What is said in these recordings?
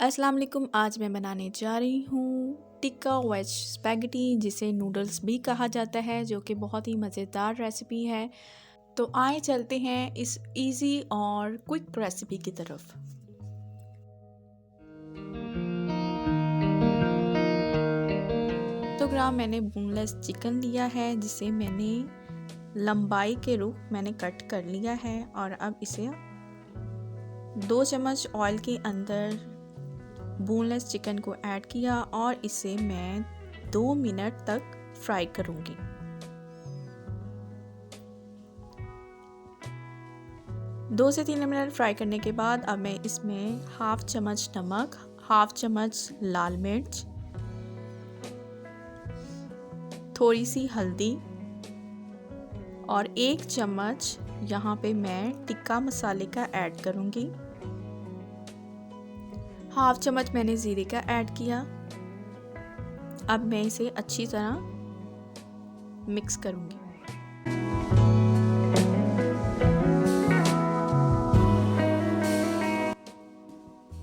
अस्सलाम वालेकुम। आज मैं बनाने जा रही हूँ टिक्का वेज स्पैगेटी, जिसे नूडल्स भी कहा जाता है, जो कि बहुत ही मज़ेदार रेसिपी है। तो आए चलते हैं इस इजी और क्विक रेसिपी की तरफ। तो ग्राम मैंने बोनलेस चिकन लिया है, जिसे मैंने लंबाई के रूप मैंने कट कर लिया है। और अब इसे 2 चम्मच ऑयल के अंदर बोनलेस चिकन को ऐड किया और इसे मैं 2 मिनट तक फ्राई करूंगी। दो से 3 मिनट फ्राई करने के बाद अब मैं इसमें हाफ चम्मच नमक, हाफ चम्मच लाल मिर्च, थोड़ी सी हल्दी और 1 चम्मच यहाँ पे मैं टिक्का मसाले का ऐड करूंगी। हाफ चम्मच मैंने ज़ीरे का ऐड किया। अब मैं इसे अच्छी तरह मिक्स करूंगी।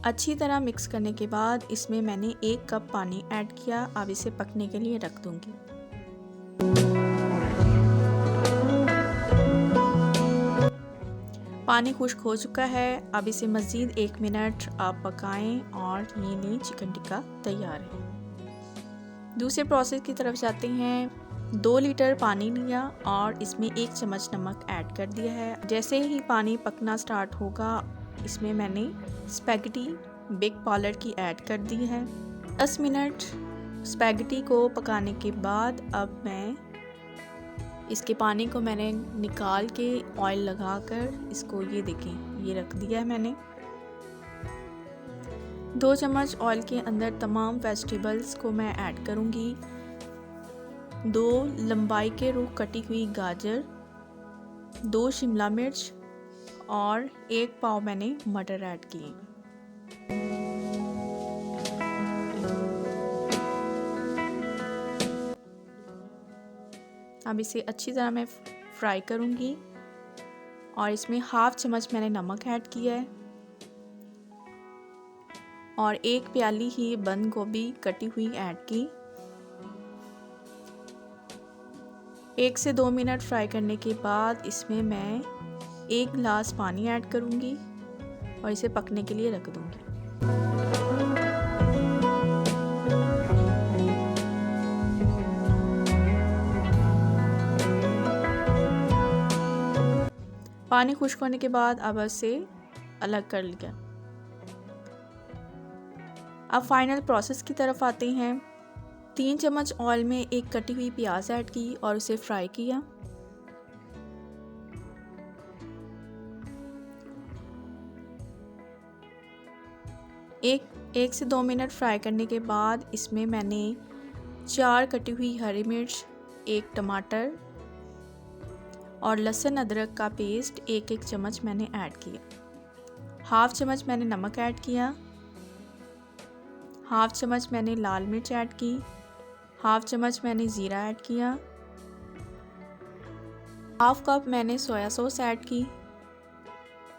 अच्छी तरह मिक्स करने के बाद इसमें मैंने 1 कप पानी ऐड किया। अब इसे पकने के लिए रख दूंगी। पानी खुश्क हो चुका है। अब इसे मज़ीद 1 मिनट आप पकाएं और ये ली चिकन टिक्का तैयार है। दूसरे प्रोसेस की तरफ जाते हैं। 2 लीटर पानी लिया और इसमें 1 चम्मच नमक ऐड कर दिया है। जैसे ही पानी पकना स्टार्ट होगा, इसमें मैंने स्पैगेटी बिग बॉलर की ऐड कर दी है। 10 मिनट स्पैगेटी को पकाने के बाद अब मैं इसके पानी को मैंने निकाल के ऑयल लगाकर इसको ये देखें ये रख दिया है मैंने। 2 चम्मच ऑयल के अंदर तमाम वेजिटेबल्स को मैं ऐड करूँगी। 2 लंबाई के रूप कटी हुई गाजर, 2 शिमला मिर्च और 1 पाव मैंने मटर ऐड किए। अब इसे अच्छी तरह मैं फ्राई करूँगी और इसमें हाफ चम्मच मैंने नमक ऐड किया है और 1 प्याली ही बंद गोभी कटी हुई ऐड की। 1 से 2 मिनट फ्राई करने के बाद इसमें मैं 1 गिलास पानी ऐड करूँगी और इसे पकने के लिए रख दूँगी। पानी खुश्क होने के बाद अब इसे अलग कर लिया। अब फाइनल प्रोसेस की तरफ आते हैं। 3 चम्मच ऑयल में 1 कटी हुई प्याज ऐड की और उसे फ्राई किया। एक से 2 मिनट फ्राई करने के बाद इसमें मैंने 4 कटी हुई हरी मिर्च, 1 टमाटर और लहसुन अदरक का पेस्ट 1-1 चम्मच मैंने ऐड किया। हाफ चम्मच मैंने नमक ऐड किया। हाफ चम्मच मैंने लाल मिर्च ऐड की। हाफ चम्मच मैंने ज़ीरा ऐड किया। हाफ कप मैंने सोया सॉस ऐड की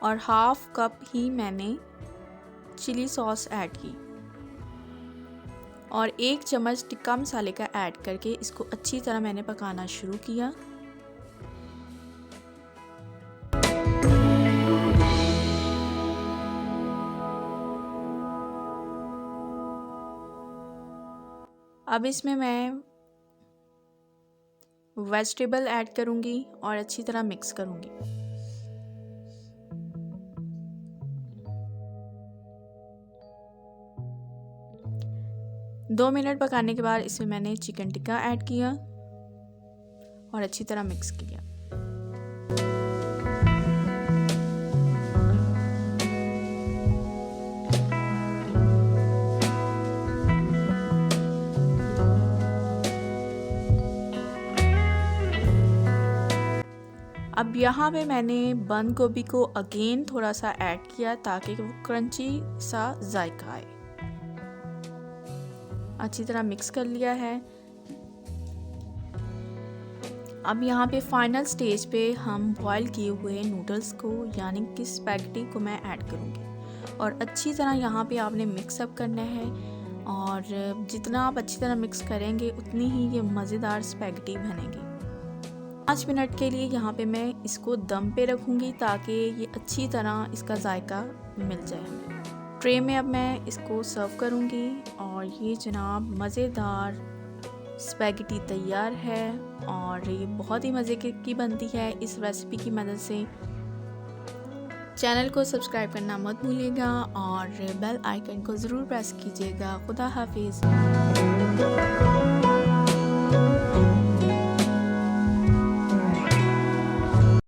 और हाफ कप ही मैंने चिली सॉस ऐड की और 1 चम्मच टिक्का मसाले का ऐड करके इसको अच्छी तरह मैंने पकाना शुरू किया। अब इसमें मैं वेजिटेबल ऐड करूँगी और अच्छी तरह मिक्स करूँगी। दो मिनट पकाने के बाद इसमें मैंने चिकन टिक्का ऐड किया और अच्छी तरह मिक्स किया। अब यहाँ पे मैंने बंद गोभी को अगेन थोड़ा सा ऐड किया ताकि वो क्रंची सा जायका आए। अच्छी तरह मिक्स कर लिया है। अब यहाँ पे फाइनल स्टेज पे हम बॉईल किए हुए नूडल्स को यानी कि स्पैगेटी को मैं ऐड करूँगी और अच्छी तरह यहाँ पे आपने मिक्सअप करना है। और जितना आप अच्छी तरह मिक्स करेंगे उतनी ही ये मज़ेदार स्पैगेटी बनेगी। 5 मिनट के लिए यहाँ पे मैं इसको दम पे रखूँगी ताकि ये अच्छी तरह इसका जायका मिल जाए हमें। ट्रे में अब मैं इसको सर्व करूँगी और ये जनाब मज़ेदार स्पैगेटी तैयार है और ये बहुत ही मज़े की बनती है इस रेसिपी की मदद से। चैनल को सब्सक्राइब करना मत भूलिएगा और बेल आइकन को ज़रूर प्रेस कीजिएगा। खुदा हाफिज़।